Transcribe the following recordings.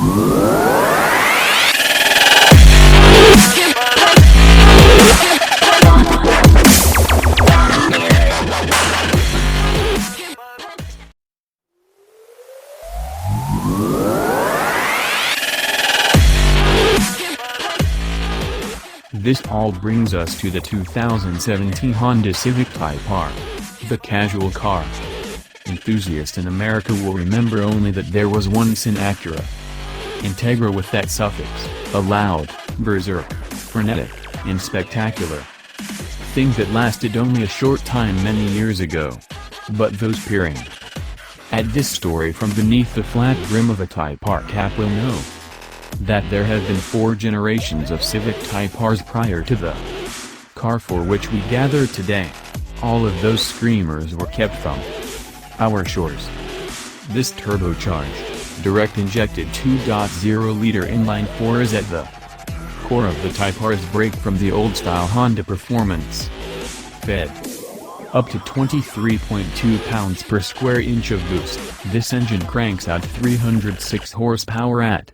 This all brings us to the 2017 Honda Civic Type R, the casual car. Enthusiasts in America will remember only that there was once an Acura Integra with that suffix, a loud, berserk, frenetic, and spectacular thing that lasted only a short time many years ago. But those peering at this story from beneath the flat brim of a Type R cap will know that there have been 4 generations of Civic Type Rs prior to the car for which we gather today. All of those screamers were kept from our shores. This turbocharged, direct-injected 2.0-liter inline-4 is at the core of the Type Rs. Break from the old-style Honda performance fed up to 23.2 pounds per square inch of boost. This engine cranks out 306 horsepower at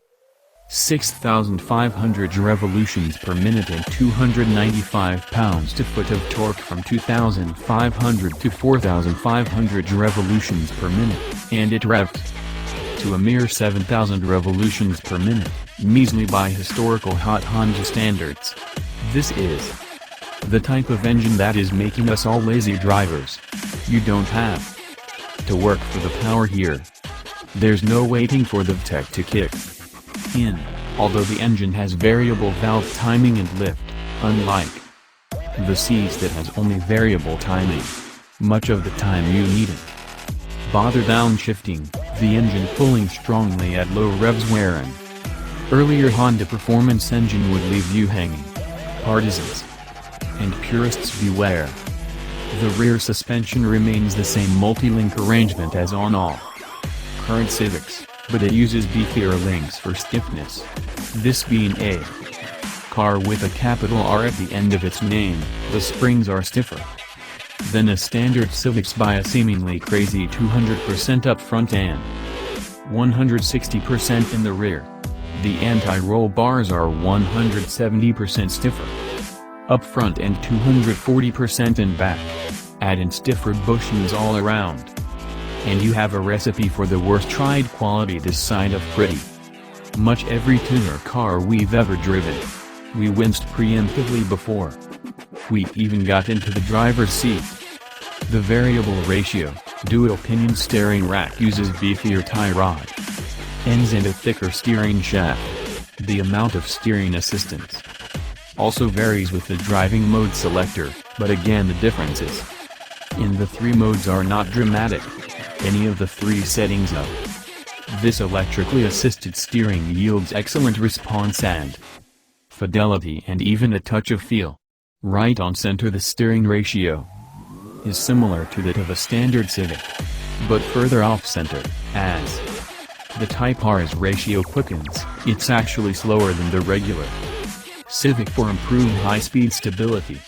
6,500 revolutions per minute and 295 pounds-to-foot of torque from 2,500 to 4,500 revolutions per minute, and it revs to a mere 7,000 revolutions per minute, measly by historical hot Honda standards. This is the type of engine that is making us all lazy drivers. You don't have to work for the power here. There's no waiting for the tech to kick in, although the engine has variable valve timing and lift, unlike the C's that has only variable timing. Much of the time you needn't bother downshifting the engine, pulling strongly at low revs where an earlier Honda performance engine would leave you hanging. Partisans and purists beware. The rear suspension remains the same multi-link arrangement as on all current Civics, but it uses beefier links for stiffness. This being a car with a capital R at the end of its name, the springs are stiffer than a standard Civics by a seemingly crazy 200% up front and 160% in the rear. The anti-roll bars are 170% stiffer up front and 240% in back. Add in stiffer bushings all around, and you have a recipe for the worst tried quality this side of pretty much every tuner car we've ever driven. We winced preemptively before we even got into the driver's seat. The variable ratio, dual-pinion steering rack uses beefier tie rod ends and a thicker steering shaft. The amount of steering assistance also varies with the driving mode selector, but again the differences in the 3 modes are not dramatic. Any of the 3 settings of this electrically assisted steering yields excellent response and fidelity and even a touch of feel. Right on center, the steering ratio is similar to that of a standard Civic, but further off center, as the Type R's ratio quickens, it's actually slower than the regular Civic. For improved high-speed stability,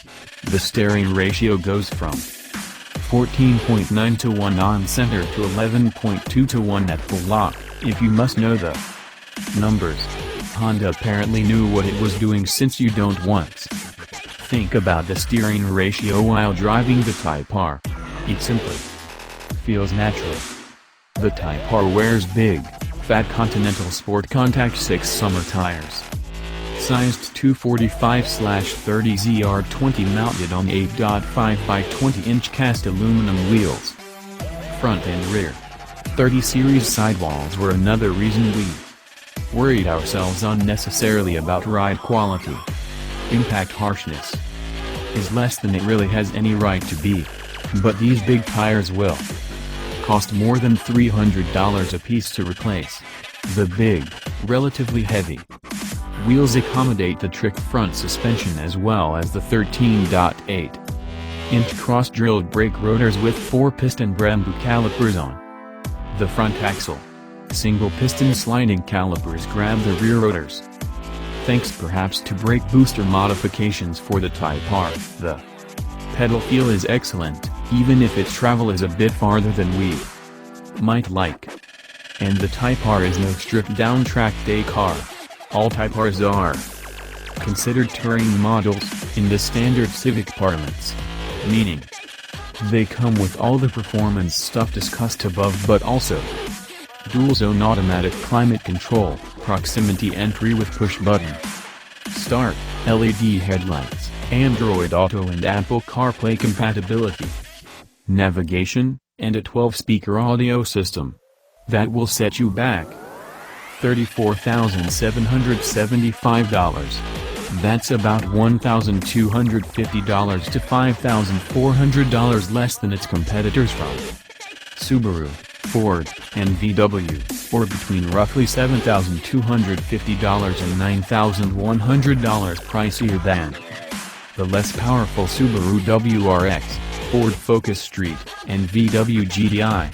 the steering ratio goes from 14.9 to 1 on center to 11.2 to 1 at full lock. If you must know the numbers, Honda apparently knew what it was doing, since you don't once think about the steering ratio while driving the Type R. It simply feels natural. The Type R wears big, fat Continental Sport Contact 6 summer tires, sized 245/30 ZR20, mounted on 8.5 by 20-inch cast aluminum wheels. Front and rear 30 series sidewalls were another reason we worried ourselves unnecessarily about ride quality. Impact harshness is less than it really has any right to be, but these big tires will cost more than $300 a piece to replace. The big, relatively heavy wheels accommodate the trick front suspension as well as the 13.8-inch cross-drilled brake rotors with 4-piston Brembo calipers on the front axle. Single-piston sliding calipers grab the rear rotors. Thanks perhaps to brake booster modifications for the Type R, the pedal feel is excellent, even if its travel is a bit farther than we might like. And the Type R is no stripped-down track day car. All Type Rs are considered touring models, in the standard Civic parlance. Meaning, they come with all the performance stuff discussed above, but also dual-zone automatic climate control, proximity entry with push-button start, LED headlights, Android Auto and Apple CarPlay compatibility, navigation, and a 12-speaker audio system. That will set you back $34,775. That's about $1,250 to $5,400 less than its competitors from Subaru, Ford, and VW, or between roughly $7,250 and $9,100 pricier than the less powerful Subaru WRX, Ford Focus Street, and VW GTI.